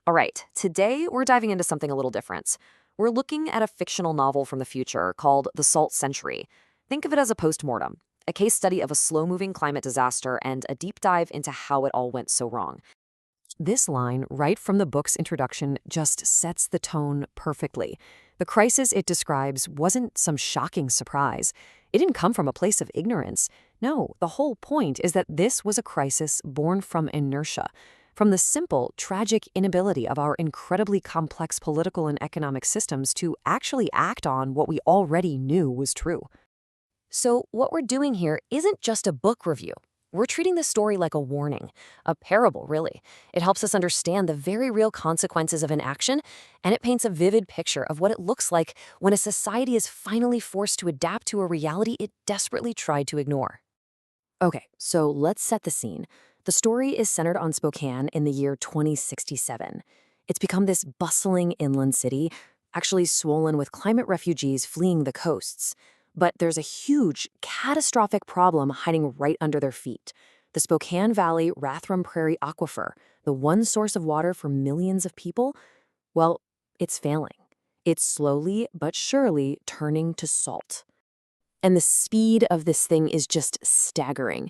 All right, today we're diving into something a little different. We're looking at a fictional novel from the future called The Salt Century. Think of it as a postmortem, a case study of a slow moving climate disaster and a deep dive into how it all went so wrong. This line, right from the book's introduction, just sets the tone perfectly. The crisis it describes wasn't some shocking surprise. It didn't come from a place of ignorance. No, the whole point is that this was a crisis born from inertia, from the simple, tragic inability of our incredibly complex political and economic systems to actually act on what we already knew was true. So, what we're doing here isn't just a book review. We're treating the story like a warning, a parable, really. It helps us understand the very real consequences of inaction, and it paints a vivid picture of what it looks like when a society is finally forced to adapt to a reality it desperately tried to ignore. Okay, so let's set the scene. The story is centered on Spokane in the year 2067. It's become this bustling inland city, actually swollen with climate refugees fleeing the coasts. But there's a huge, catastrophic problem hiding right under their feet. The Spokane Valley Rathdrum Prairie aquifer, the one source of water for millions of people, well, it's failing. It's slowly but surely turning to salt. And the speed of this thing is just staggering.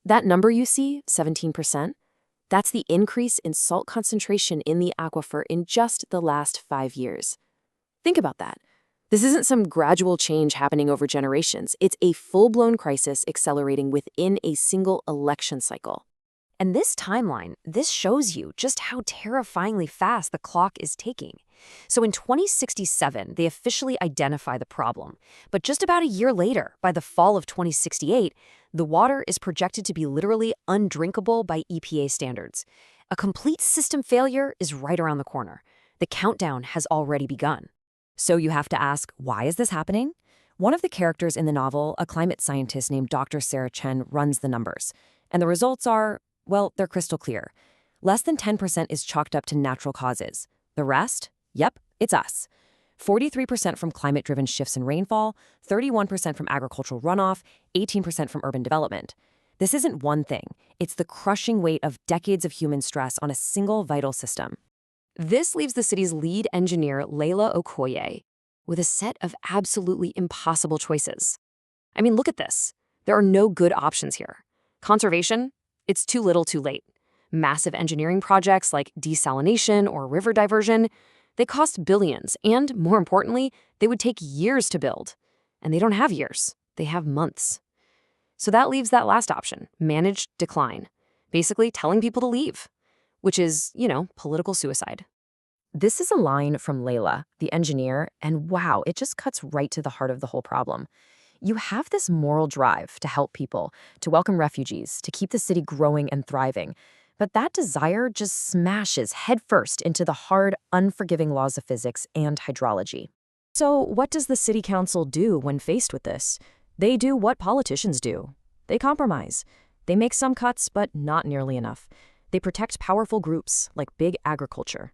That number you see, 17%, that's the increase in salt concentration in the aquifer in just the last 5 years. Think about that. This isn't some gradual change happening over generations. It's a full-blown crisis accelerating within a single election cycle. And this timeline, this shows you just how terrifyingly fast the clock is ticking. So in 2067, they officially identify the problem. But just about a year later, by the fall of 2068, the water is projected to be literally undrinkable by EPA standards. A complete system failure is right around the corner. The countdown has already begun. So you have to ask, why is this happening? One of the characters in the novel, a climate scientist named Dr. Sarah Chen, runs the numbers. And the results are, well, they're crystal clear. Less than 10% is chalked up to natural causes. The rest? Yep, it's us. 43% from climate-driven shifts in rainfall, 31% from agricultural runoff, 18% from urban development. This isn't one thing. It's the crushing weight of decades of human stress on a single vital system. This leaves the city's lead engineer, Layla Okoye, with a set of absolutely impossible choices. I mean, look at this. There are no good options here. Conservation? It's too little too late. Massive engineering projects like desalination or river diversion, they cost billions, and more importantly, they would take years to build. And they don't have years. They have months. So that leaves that last option, managed decline. Basically telling people to leave, which is, political suicide. This is a line from Layla, the engineer, and wow, it just cuts right to the heart of the whole problem. You have this moral drive to help people, to welcome refugees, to keep the city growing and thriving. But that desire just smashes headfirst into the hard, unforgiving laws of physics and hydrology. So what does the city council do when faced with this? They do what politicians do. They compromise. They make some cuts, but not nearly enough. They protect powerful groups, like big agriculture.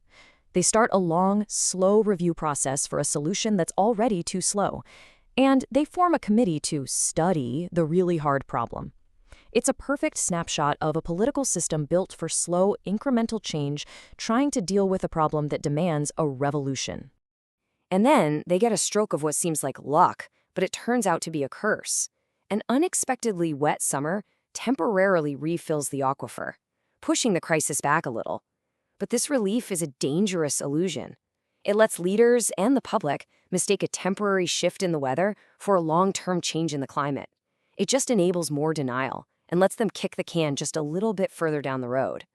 They start a long, slow review process for a solution that's already too slow. And they form a committee to study the really hard problem. It's a perfect snapshot of a political system built for slow, incremental change, trying to deal with a problem that demands a revolution. And then they get a stroke of what seems like luck, but it turns out to be a curse. An unexpectedly wet summer temporarily refills the aquifer, pushing the crisis back a little. But this relief is a dangerous illusion. It lets leaders and the public mistake a temporary shift in the weather for a long-term change in the climate. It just enables more denial and lets them kick the can just a little bit further down the road.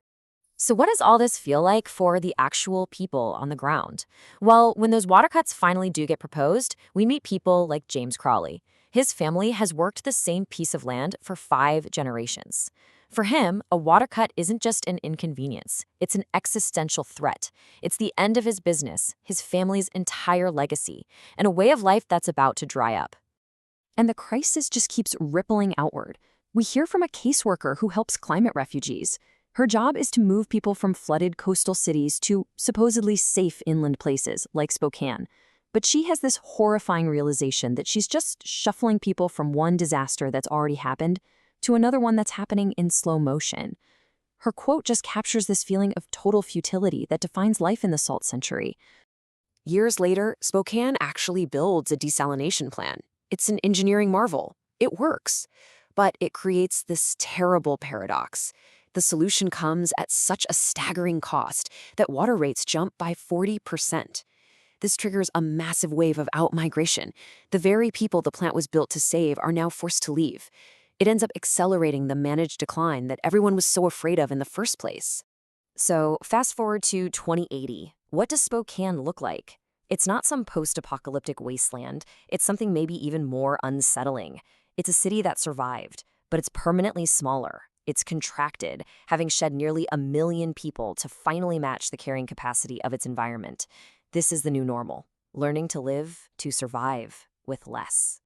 So what does all this feel like for the actual people on the ground? Well, when those water cuts finally do get proposed, we meet people like James Crawley. His family has worked the same piece of land for 5 generations. For him, a water cut isn't just an inconvenience. It's an existential threat. It's the end of his business, his family's entire legacy, and a way of life that's about to dry up. And the crisis just keeps rippling outward. We hear from a caseworker who helps climate refugees. Her job is to move people from flooded coastal cities to supposedly safe inland places like Spokane. But she has this horrifying realization that she's just shuffling people from one disaster that's already happened to another one that's happening in slow motion. Her quote just captures this feeling of total futility that defines life in the salt century. Years later, Spokane actually builds a desalination plant. It's an engineering marvel. It works. But it creates this terrible paradox. The solution comes at such a staggering cost that water rates jump by 40%. This triggers a massive wave of outmigration. The very people the plant was built to save are now forced to leave. It ends up accelerating the managed decline that everyone was so afraid of in the first place. So, fast forward to 2080. What does Spokane look like? It's not some post-apocalyptic wasteland. It's something maybe even more unsettling. It's a city that survived, but it's permanently smaller. It's contracted, having shed nearly 1 million people to finally match the carrying capacity of its environment. This is the new normal, learning to live, to survive, with less.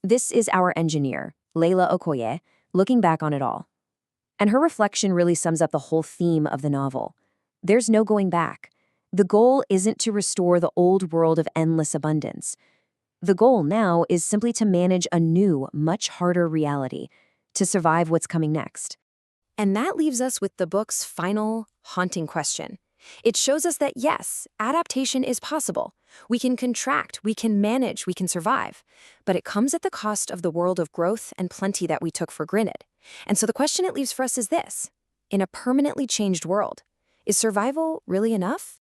This is our engineer, Leila Okoye, looking back on it all. And her reflection really sums up the whole theme of the novel. There's no going back. The goal isn't to restore the old world of endless abundance. The goal now is simply to manage a new, much harder reality, to survive what's coming next. And that leaves us with the book's final, haunting question. It shows us that yes, adaptation is possible. We can contract, we can manage, we can survive. But it comes at the cost of the world of growth and plenty that we took for granted. And so the question it leaves for us is this. In a permanently changed world, is survival really enough?